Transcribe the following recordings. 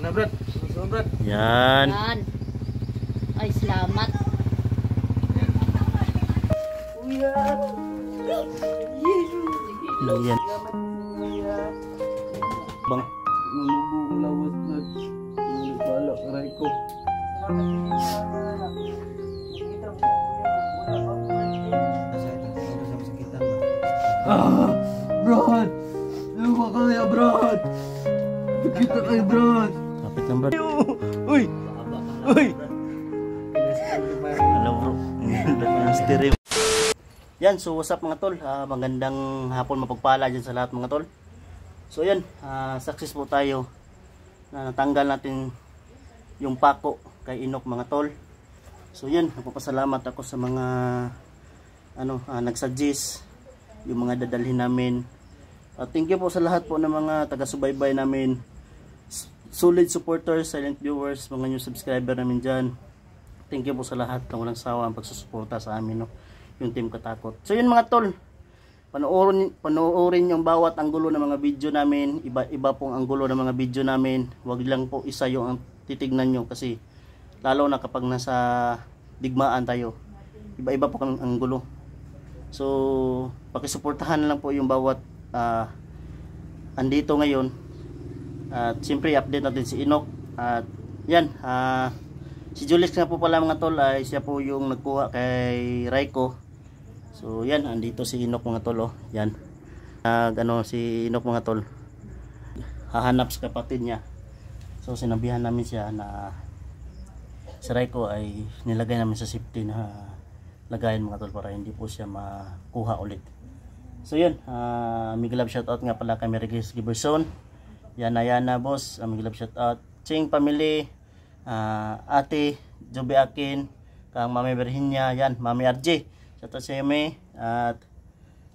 Ano Brad? Susunod Brad. Yan. Yan. Ay, salamat. Kuya. Lang yan. Bang. Lumubog lawas Brad. Balak aray ko. Ah, Brad! Ano ba kaya, Brad? Kita kayo, Brad! Kapit lang Brad. Uy! Uy! Hello bro. Mystery. Yan, so what's up mga tol? Magandang hapon, mapagpala dyan sa lahat mga tol. So yan, success po tayo na natanggal natin yung pako kay Inok mga tol. So yan, nagpapasalamat ako sa mga nagsuggest yung mga dadalhin namin. Thank you po sa lahat po ng mga taga-subaybay namin, solid supporters, silent viewers, mga new subscriber namin dyan. Thank you po sa lahat ng walang sawa ang pagsusuporta sa amin, no? Yung Team Katakot. So yun mga tol, panoorin yung bawat anggulo ng mga video namin. Iba pong anggulo ng mga video namin. Wag lang po isa yung titignan nyo, kasi lalo na kapag nasa digmaan tayo, iba-iba po ang anggulo. So pakisuportahan lang po yung bawat andito ngayon. At siyempre update natin si Inok. At yan, si Julex nga po pala mga tol, ay siya po yung nagkuha kay Raiko. So yan, andito si Inok mga tol, oh. Yan. Si Inok mga tol, hahanap sa kapatid niya. So sinabihan namin siya na si Raiko ay nilagay namin sa safety na lagayan mga tol, para hindi po siya makuha ulit. So yun, big love shoutout nga pala kay Merigis Giberson, Yana boss, big love shoutout Ching family, ate Joby Akin, kang Mami Berhinya, yan, Mami RJ, shoutout sa Yumi, at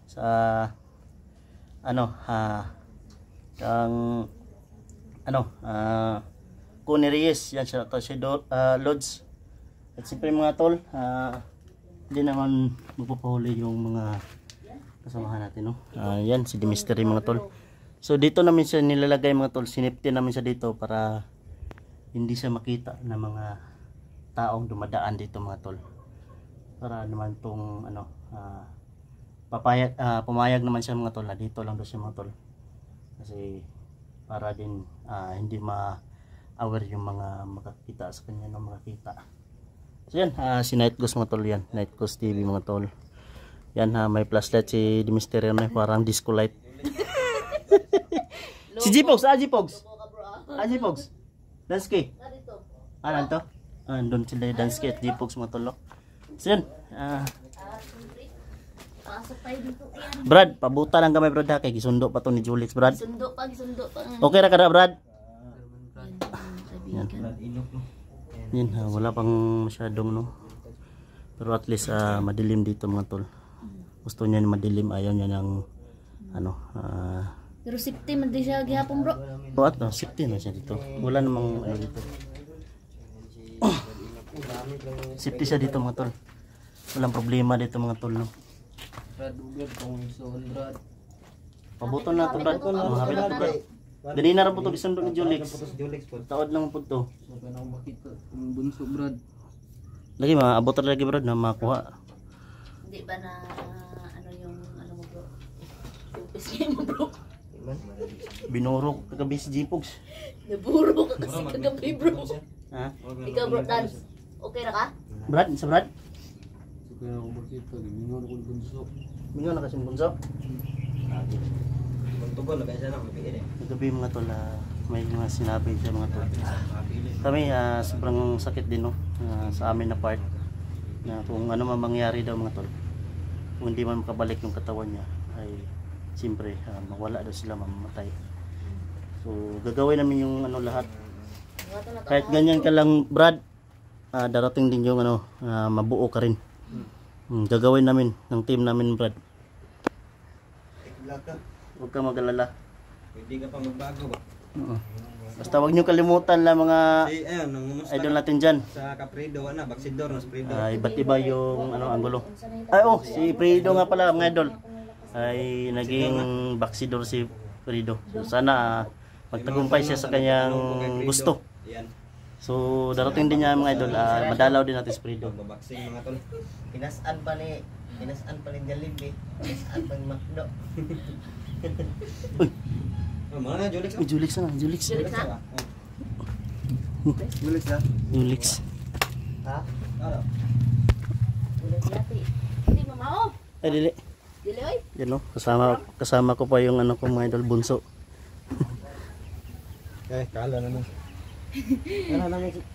sa Kuni Reyes, yan, shoutout si Lods. At siyempre mga tol, hindi naman magpapahuli yung mga kasamahan natin, no? Yan, si Mystery mga tol. So dito namin siya nilalagay mga tol, sinipti namin siya dito para hindi siya makita ng mga taong dumadaan dito mga tol. Para naman tong pumayag naman siya mga tol na dito lang daw siya mga tol. Kasi para din hindi ma-aware yung mga makakita sa kanya ng makakita. So yan, si Night Ghost mga tol, yan, Night Ghost TV mga tol. Yan, may flashlight si Mystery na parang disco light. Si G-Pogs, G-Pogs. G-Pogs. Danske. Nanto? Doon sila Danske at G-Pogs mga tol. So yan, Brad, pabuta lang kami Brad, kay gisundo pa to ni Julix Brad. Gisundo pa. Okay ra kada Brad? Yan. Yan, wala pang masyadong, no. Pero at least madilim dito mga tol. Gusto niya madilim, ayaw niya ng pero safety man di siya gihapon bro. What? No, safety na siya dito. Wala namang dito. Safety siya dito mga tol. Walang problema dito mga tol, no. Pabuto na to Brad. Hapit na to Brad. Dali na ra po to gisundo ni Julix. Taod lang po to. Bunso Brad. Lagi maabot lagi Brad na makuha. Hindi ba na mo bro? Upis mo bro. Binurok kagabi si G-Pogs. Naburo ka kasi kagabi bro. Ha? Ikaw bro, dance. Okay ra ka? Brad, sa Brad? Kaya ako makita, mingon ako ng bunso. Mingon na kasi bunso. Magtugon na kaya siya na, mabiin eh. Kagabi mga tol, may mga sinabi siya mga tol. Kami sobrang sakit din, no, sa amin na part, na kung ano man mangyari daw mga tol, kung hindi man makabalik yung katawan niya, ay siyempre mawala daw sila, mamamatay. So gagawin namin yung lahat. Kahit ganyan ka lang Brad, darating din yung mabuo ka rin. Gagawin namin ng team namin Brad. Huwag ka mag-alala. Hindi ka pa magbago ba? Basta huwag nyo kalimutan lang mga idol natin dyan. Sa Caprido, Baksidor, Sprido. Iba't iba yung anggulo. Si Prido nga pala mga idol. Ay naging Baksidor si Prido. So sana magtagumpay siya sa kanyang gusto. So darating din niya mga idol, madalaw din natin si Fredo. Babaksing mga tol. Pinasaan pa ni Jollibee. Pinasaan pa ni Macdo. Mana na Julix? Uy, Julix na, Julix. Julix na? Bulis na. Julix. Ha? Ano? Julix yati. Hindi mamao. Ay, dili. Dili oy. Yan o, kasama ko pa yung ano ko mga idol, bunso. Kala na nun.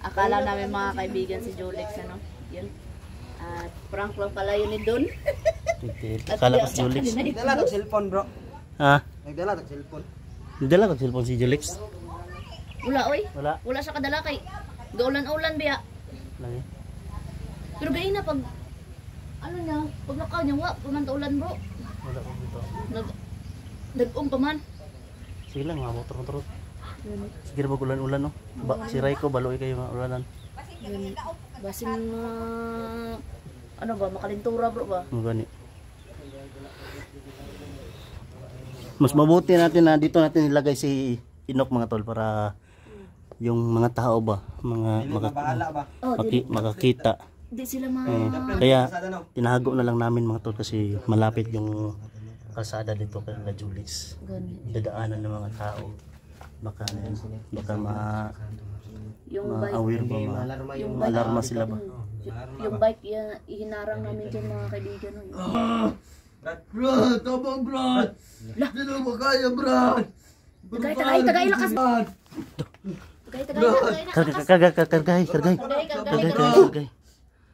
Akala namin mga kaibigan si Julix ano. Yun. At prank lang pala yun ni Don. Akala ko si Julix. Nagdala tag cellphone bro. Ha? Nagdala tag cellphone. Dala ko cellphone si Julix. Wala oy. Wala. Wala siya kadala kay gaulan-ulan biya. Lagi. Pero gayon na pag ano niya, pag nakaw niya wa pumantaulan bro. Wala ko dito. Nag-um pa man. Sige lang, mga motor-motor. Sige ba ulan-ulan no? Si Raiko, baloy kayo mga ulanan. Basin ano ba, makalintura bro ba? Mga gani. Mas mabuti natin na dito natin ilagay si Inok mga tol para yung mga tao ba, mga ba? makakita. Di sila Kaya tinago na lang namin mga tol kasi malapit yung kalsada dito kay La Julix. Dadaanan ng mga tao. Baka yung bike, ma-aware ba, ma-alarma sila ba? yung bike ihinarang namin dyan mga kaibigan no. Brad, tabang Brad. Hindi na makaya Brad. Tagay lakas.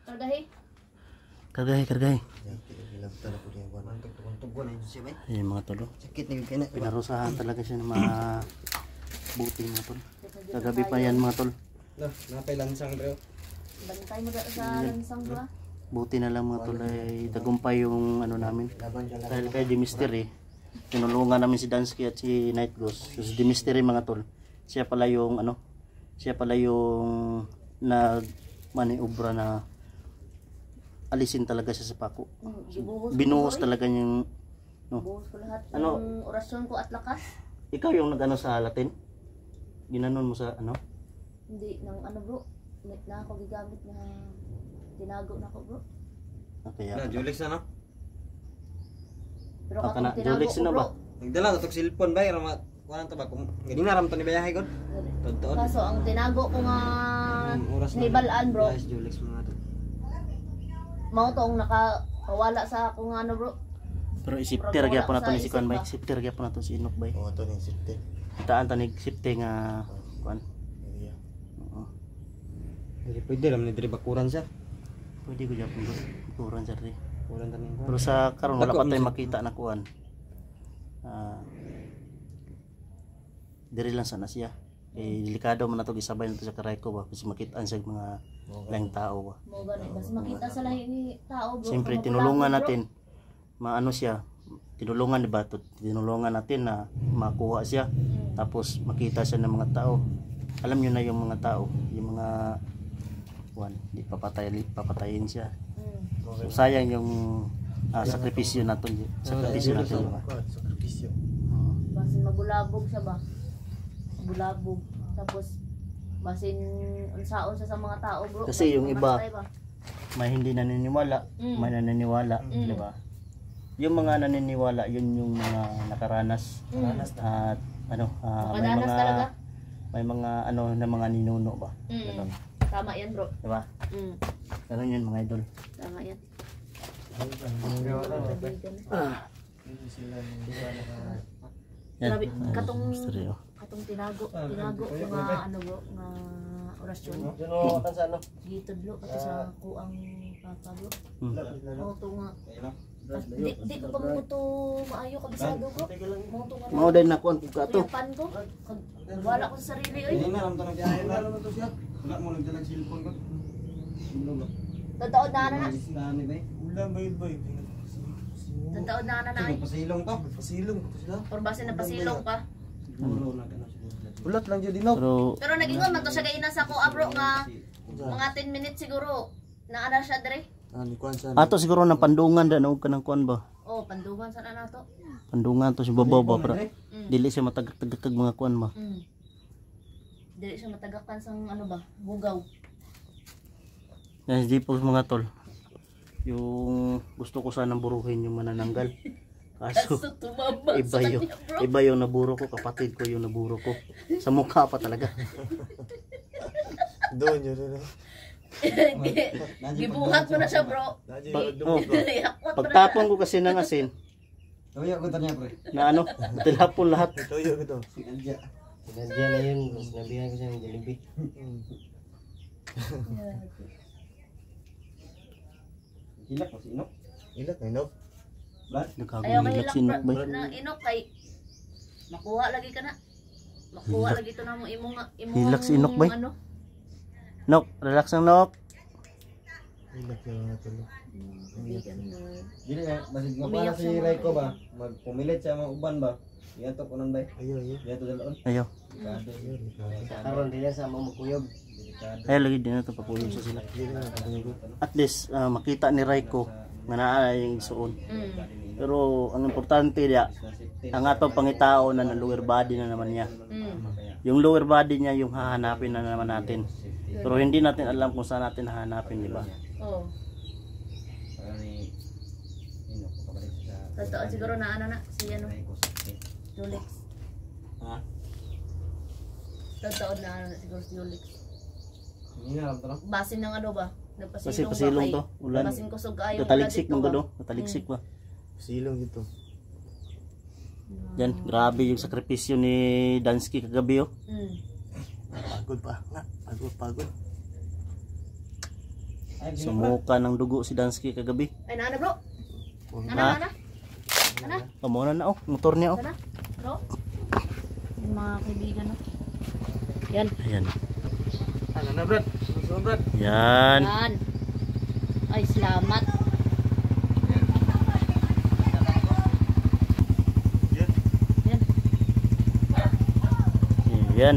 Tagay. Kargay. Ay mga tol. Sakit na kina. Pinarusahan talaga siya ng mga buti mga tol. Kagabi pa yan mga tol. Napay lansang bro. Bantay mo sa lansang ba? Buti na lang mga tol ay tagumpay yung ano namin. Dahil kay The Mystery, tinulungan namin si Dansky at si Night Ghost. So, si The Mystery mga tol, siya pala yung nag-maniobra na alisin talaga siya sa pako. Binuhos talaga yung Buhos ko lahat Ano? ng orasyon ko at lakas. ikaw yung nag-ano sa Latin? Ginanon mo sa ano? Hindi, nang ano bro, na ako gigamit na tinago na ko bro. Okay, Na Julix na no? Pero Aka na, katong tinago Julix ko na bro. ba? Nagdala to cellphone ba ira kuan to ba kung gani na ram to ni bayahay god. Totoo. Kaso ang tinago ko nga Oras na. nibalaan bro, Guys, Julix mga to. mao tong nakawala sa akong ano bro. Pero isipter gyapon nato ni si Kuan Bay, isipter gyapon nato si Inok Bay. Oo, ito na yung safety. Taan tanig sipte nga Kuan. Oo. Hindi pwede ram ni diri bakuran siya. Pwede ko gyapon bro. Kuran sa ri. Kuran tanin ko. Pero sa karon wala pa tayo makita na Kuan. Diri lang sana siya. Delikado man nato gisabay nato sa Karaiko ba kasi makitaan sa mga laing tao ba. Mo gani bas makita sa lahi ni tao bro. Siyempre Kung tinulungan bro. natin. Maano siya? Tinulungan di ba? Tinulungan natin na makuha siya. Tapos makita siya ng mga tao. Alam niyo na yung mga tao, yung mga di papatayin siya. So, sayang yung sakripisyo natin. Sakripisyo natin. Sakripisyo. Basin magulabog siya ba? Magulabog. Tapos basin unsaon siya sa mga tao bro. Kasi yung iba, mamatay ba? may hindi naniniwala, may naniniwala, di ba? Yung mga naniniwala, yun yung mga nakaranas. At ano, Nakaranas talaga? may mga ano na mga ninuno ba? Ganun. Tama yan bro. Di ba? Ganun yun mga idol. Tama yan. Yan. Grabe, katong Mystery, oh. tinago nga ano bro, nga orasyon. Juno kan sa ano? Gitod bro, kato sa kuang papa bro. Hmm. Mo to nga. Di ko pa mo to maayo kabisado bro. Mo to nga. Mao din na kuan ko kato. Kuyapan ko. Wala ko sa sarili oy. Hindi na ram to na biyahe na ram to siya. Wala mo nagdala cellphone ko. Totoo na na. Nani ba? Ulan bay. Totoo na na ay. Pasilong to. Pasilong ko sila. Or base na pasilong pa. Puro na kana siya. Ulat lang dyan dinaw. Pero Nagingon man to siya kay ina sa kuha bro nga mga 10 minutes siguro. Naana siya dire. Ni Kwan sa. ato siguro ng pandungan da og kanang kuan ba? Oh, pandungan sana nato. Pandungan to si babaw ba para Dili siya matagak-tagak kag mga kuan ba. Dili siya matagakan sang ano ba, bugaw. Yan di po mga tol. Yung gusto ko sanang buruhin yung manananggal. Kaso Tumama iba sa yung, kanya, bro. iba yung naburo ko, kapatid ko yung naburo ko. Sa mukha pa talaga. Doon yun. Gibuhat mo na siya, bro. Yakwat mo na Pagtapon ko kasi ng asin, Tuyo ko tanya pre. na ano, tilapon lahat. Tuyo ko to. Sinadya na yun. Sinabihan ko siya ng Jollibee. Hilak mo si Inok. Hilak na Inok. Ayaw Nagkagumilak kahilak si Inok ba? na inok kay makuha lagi ka na. Makuha lagi to na mo imong Hilak si Inok, bay. ano. Nok, relax lang Nok. Hilak yung mga tulo. Bigan mo. Dili na, basig Umiyak mapala si siya, mga Raiko ba? Magpumilit siya mga uban ba? Iyan to kunan ba? Ayo. Iyan to dalon. Ayo. Delikado yun. Karon din yan sa mga makuyog. Delikado. Ayo lagi din na ito papuyong sa sila. At least makita ni Raiko nga naa yung suon. Pero ang importante dia, ang atong pangitao na lower body na naman niya. Yung lower body niya yung hahanapin na naman natin. Pero hindi natin alam kung saan natin hahanapin, di ba? Oh. Para ni Inok kabalik sa Totoo siguro na ano na si ano, Julix. Ha? Totoo na ano na siguro si Julix. Hindi na alam to no? Basin ng ano ba? Kasi pasilong to, ulan. Basin kusog kayo. Nataligsik ng gulo, nataligsik ba? Silong dito. Yan, grabe yung sakripisyo ni Dansky kagabi oh. Pagod pa, nga, pagod. Sumuka ng dugo si Dansky kagabi. Ay na bro. Ha? Ana. Kamuna na oh, motor niya oh. Sana. Bro. Yung mga kaibigan no. Yan. Ayan. Ano na brad? Susunod brad. Yan. Yan. Ay, salamat. Yan. Yan.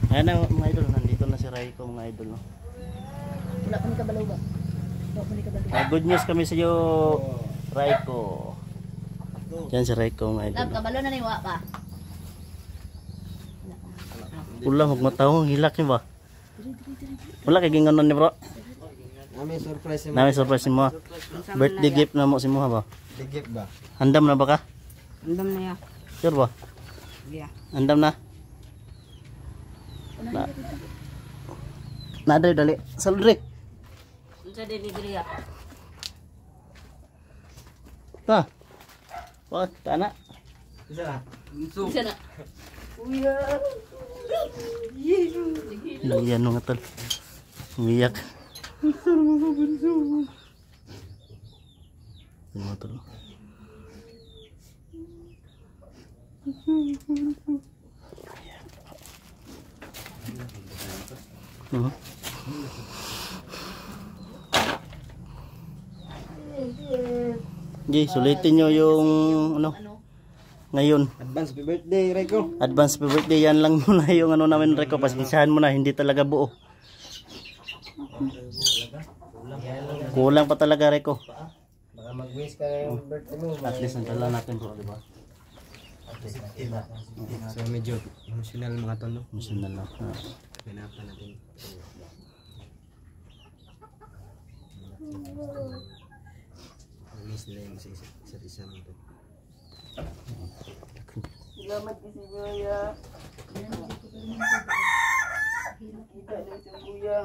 Ayan na mga idol, nandito na si Raiko mga idol. No? Wala pa ni kabalaw ba? Wala pa ni kabalaw. Good news kami sa iyo, Raiko. Yan si Raiko mga idol. Lab, kabalaw na niwa pa. Pula, huwag matawang, hilak niyo ba? Wala kay ginganon ni bro. Nami surprise mo. Nami surprise mo. Birthday gift na mo si mo ba? Digip ba? Handam na ba ka? Andam na ya. Sure ba? Yeah. Handam na? Na dali. Saludre. Unsa din diri ya? Ta. Wah, kana. Isa na. Isa na. Yan mga tol. Umiyak. Mga tol. Okay, sulitin nyo yung ano ngayon. Advance happy birthday Raiko. Advance happy birthday, yan lang muna yung ano namin Rico. Pasensyahan mo na, hindi talaga buo. Kulang pa talaga Rico. Baka mag-wish ka ngayong birthday mo. At least nagdala natin bro, diba? So medyo emotional mga tol no. Emotional na. Pinapa natin. Miss nila yung isa't isa mo to. Salamat kasi kuya. Kita daw sa kuya.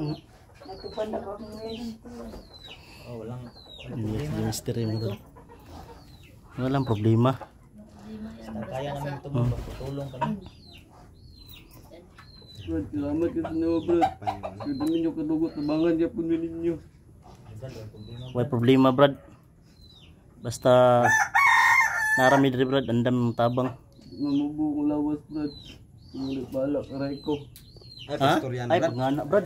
Natupan na ako ngayon. Oh, walang Yes, yung mystery mo tol. Walang problema. kaya namin tumutulong ka na. Brad, salamat ka sa nawa brad. Ganda ninyo kadugot nabangan niya po ninyo. Wala problema brad. Basta narami diri brad, andam ng tabang. Mamubo kong lawas brad. Ngunit bala ka Raiko. Ay, Ha? Ay, pangana brad.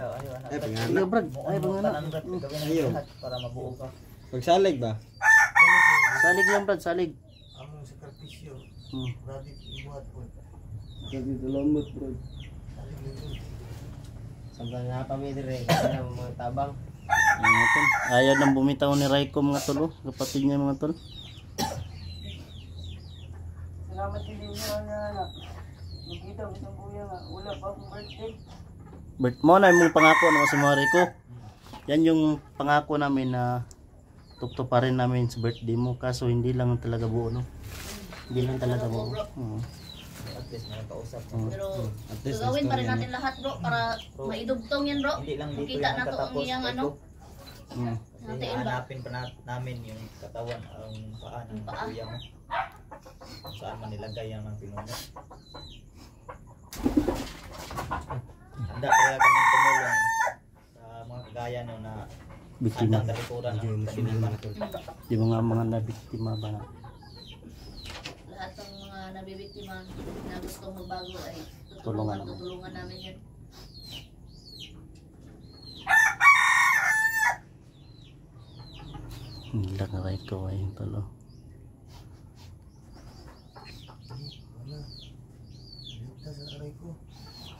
Ay, pangana. Iyo brad, ay pangana. Ayo. Para mabuo ka. Pagsalig ba? Salig lang brad, salig. Among sakripisyo. Hmm. Grabe ibuhat po. Kasi salamat brad. Samtang nga kami dire kasi mga tabang. Mga tol. Ayaw nang bumitaw ni Raiko mga tol. Oh. Kapatid niya mga tol. Salamat kasi din niya na. Nakita ko sa kuya nga, wala pa akong birthday. Mo na yung pangako naman sa mga Rico. Yan yung pangako namin na pa rin namin sa birthday mo. Kaso hindi lang talaga buo, no? Hindi lang talaga buo. At least nakakausap. Pero gagawin pa rin natin lahat bro para maidugtong yan bro. Hindi lang dito Makita yung na to ang magtatapos. iyang ano. Kasi Natiin ba? hanapin pa namin yung katawan, ang paa ng Paa. kuya mo. Kung saan man nilagay ang pinuno. Handa kaya kami tumulong sa mga kagaya no na Biktima. handang kalikuran ng kadiliman. Yung mga nabiktima ba na? Lahat ng mga nabibiktima na gustong magbago ay Tulungan. tutulungan namin yan. Hindi lang aray ko ay yung talo.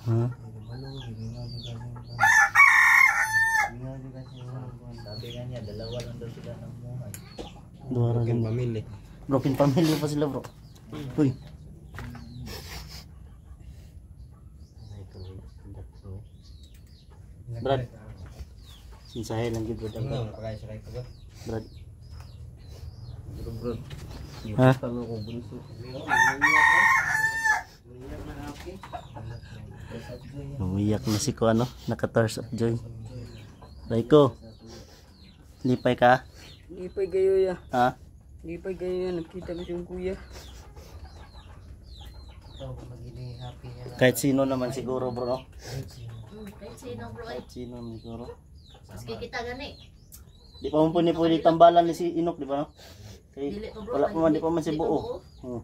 Ha? Sabi nga niya, dalawa lang daw sila ng buhay. Broken family. Broken family pa sila bro. Uy. Brad. Sinsahe lang gid Brad. Pagkaya sila ito ba? Brad. Bro. Ha? Talo ko bunso. Umiyak na si ko ano, naka-tears of joy. Raiko. Lipay ka? Lipay kayo ya. Ha? Lipay kayo ya. Nakita ko yung kuya. Kahit sino naman siguro bro, no? Kahit sino bro ay Kahit sino naman siguro. maski kita gani. Di pa mo pwede tambalan ni si Inok, di ba no? Kay Dili pa bro. wala pa man, di pa man si Dili pa buo. buo.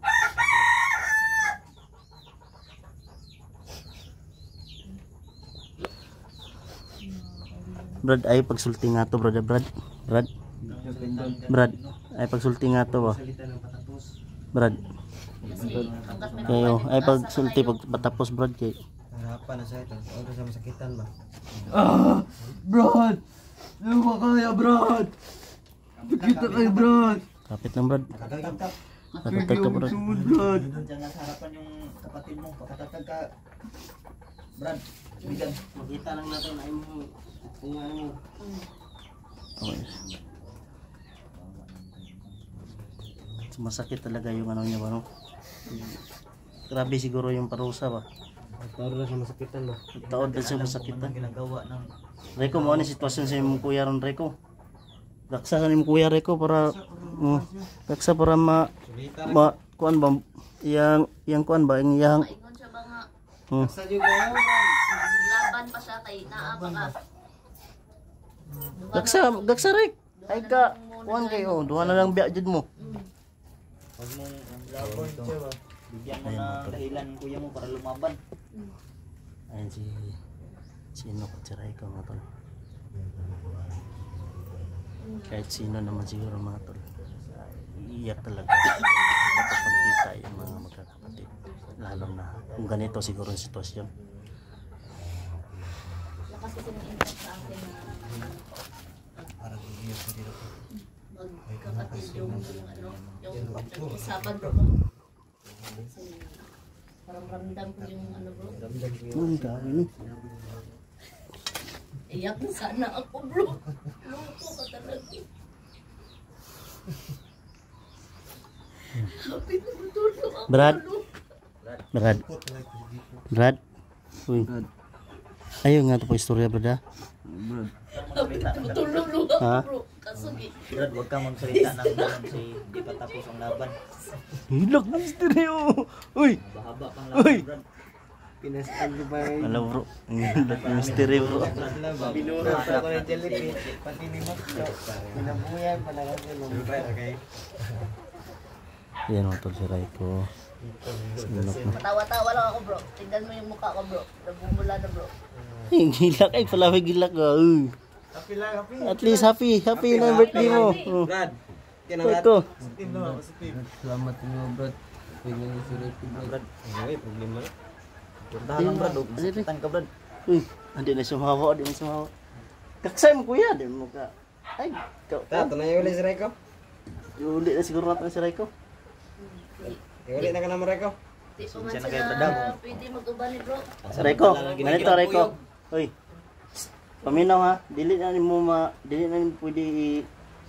Brad, ay pagsulti nga to, brad. Brad, ay pagsulti nga to ba? Brad, Kasi hanggat may kayo, ay pagpapasa pagsulti kayo, patapos brad kay. Harapan na siya ito. Huwag sa masakitan ba? Brad! Hindi ko kaya, Brad! Kita kayo, Brad! Kapit lang brad. Kakagam ka. Natatag ka brad. Sumud, Brad! Doon dyan nga sa harapan yung kapatid mo. Pakatatag ka. Brad, bigan. Makita lang natin ay mo kung ano mo. Okay. Masakit talaga yung ano niya ba no? Grabe siguro yung parusa ba? Para na sa masakitan ba? Taod na siya masakitan. Ginagawa ng Reko mo ano sitwasyon sa imong kuya ron Reko? Daksa sa imong kuya Reko para daksa para kuan ba yang kuan ba yang maingon siya ba nga Sa yung kayo, Brad! laban pa siya kay naa pa ka. daksa rek. Ay ka kuan kayo duha na lang biya jud mo. Huwag mong labon siya ba? Bigyan mo ng dahilan ng kuya mo para lumaban. Ayun si Inok at si Reko mga tol. Kahit sino naman siguro mga tol. Iiyak talaga kapag kita yung mga magkakapatid. Lalo na kung ganito siguro yung sitwasyon. Lakas kasi ng impact sa akin na magkakatid yung ano, yung usapan bro. Kasi parang ramdam ko yung ano bro. Uy, grabe no. Iyak na sana ako bro. Loko ka talaga. Happy na matulog ako. Brad. bro. Brad. Uy. Ayaw nga ito pa istorya brad ha. Brad. Happy na matulog ako Ha? bro. Kaso Brad, huwag kang magsalita ng ganun si di pa tapos ang laban. Hilak na istorya Uy. Bahaba pang Uy. laban, Brad. Pinasal ko ba yun? Alam bro. Hilak na mystery bro. Binura pa ako ng Jollibee. Pati ni Max. Pinabuyan pala kasi nung Yan mga tol si Reko. Si Inok na. matawa-tawa lang ako bro. Tingnan mo yung mukha ko bro. Nabumula na bro. Ay, gilak ay pala may gilak ka. Uy. Happy lang, happy. At least happy na yung birthday mo. Brad. Reko. Salamat mo, Brad. Pwede mo si Reko, Brad. Ay, problema na. Puntahan lang, Brad. Huwag masakitan ka, Brad. Uy, hindi na sumawa, hindi na sumawa. Kaksay mo kuya, di mo ka. Ay, ikaw. Tato na yung uli si Reko. Uli na siguro natin si Reko. Uli na ka naman, Reko. Di pa man Siya na kayo, sila brad. pwede mag-uban ni bro. Reko, ganito Reko. Hoy. Paminaw ha, dili na nimo pwede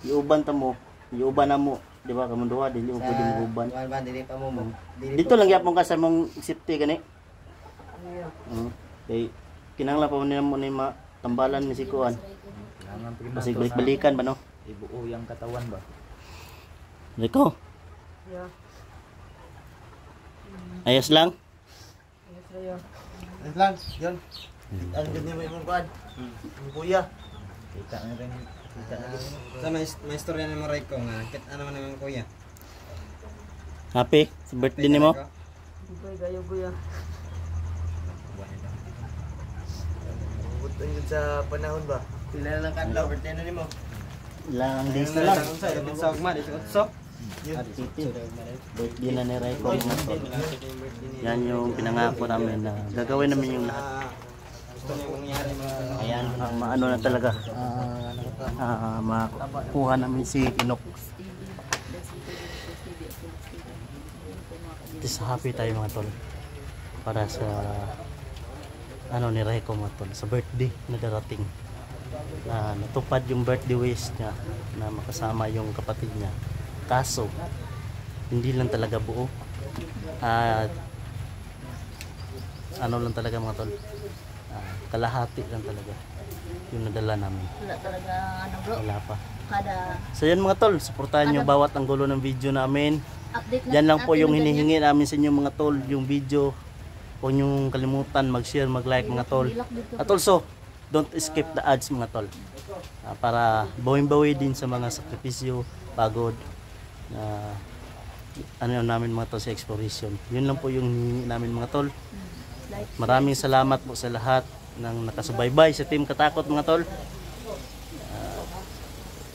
iuban ta mo. Iuban na mo, di ba? Kamong duha dili mo pwede iuban. Ban dili pa mo. Dito lang gyapon ka sa mong safety gani. Kay kinahanglan pa man mo ni matambalan ni si Kuan. Kailangan pa Kasi balik-balikan ba no? ibuo yung katawan ba? Reko, Yeah. ayos lang. Yes, sa'yo. Lang, yun. Ang ganda mo yung kuan. Ang kuya. Kita na rin. Kita na rin. Sa may istorya ni Maray ko nga, kit ano man naman kuya. Happy sa birthday nimo. Bugoy, gayo guya. Buto yun sa panahon ba? Pila na lang kadlaw, birthday na nimo. Ilang days na lang. Sa ugma, di sa At titi, birthday na ni Reko mga tol. Yan yung pinangako namin na gagawin namin yung lahat. Gusto niyo mangyari Ayan, maano na talaga. Makuha namin si Inok. Tis happy tayo mga tol. Para sa ano ni Reko mga tol. Sa birthday na darating. Natupad yung birthday wish niya na makasama yung kapatid niya. Kaso, hindi lang talaga buo. Ano lang talaga mga tol. Kalahati lang talaga yung nadala namin. Wala talaga ano bro. Wala pa. Kada So yan mga tol, supportahan nyo bawat anggulo ng video namin. update na Yan lang po natin yung ganyan. hinihingi namin sa inyo mga tol, yung video. Huwag nyong kalimutan mag-share, mag-like mga tol. At also, don't skip the ads mga tol. Para bawin-bawi din sa mga sakripisyo, pagod na ano namin mga tol sa exploration. Yun lang po yung hinihingi namin mga tol. Maraming salamat po sa lahat ng nakasubaybay sa Team Katakot mga tol.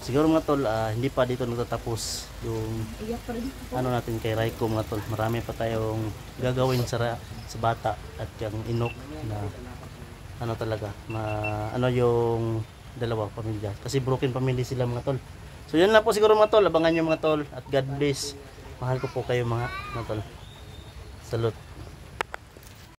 Siguro mga tol, hindi pa dito natatapos yung Iyak pa rin. ano natin kay Raiko mga tol. Marami pa tayong gagawin sa bata at yung Inok na ano talaga, ano yung dalawa pamilya. Kasi broken family sila mga tol. So yan lang po siguro mga tol. Abangan nyo mga tol at God bless. Mahal ko po kayo mga tol. Salute.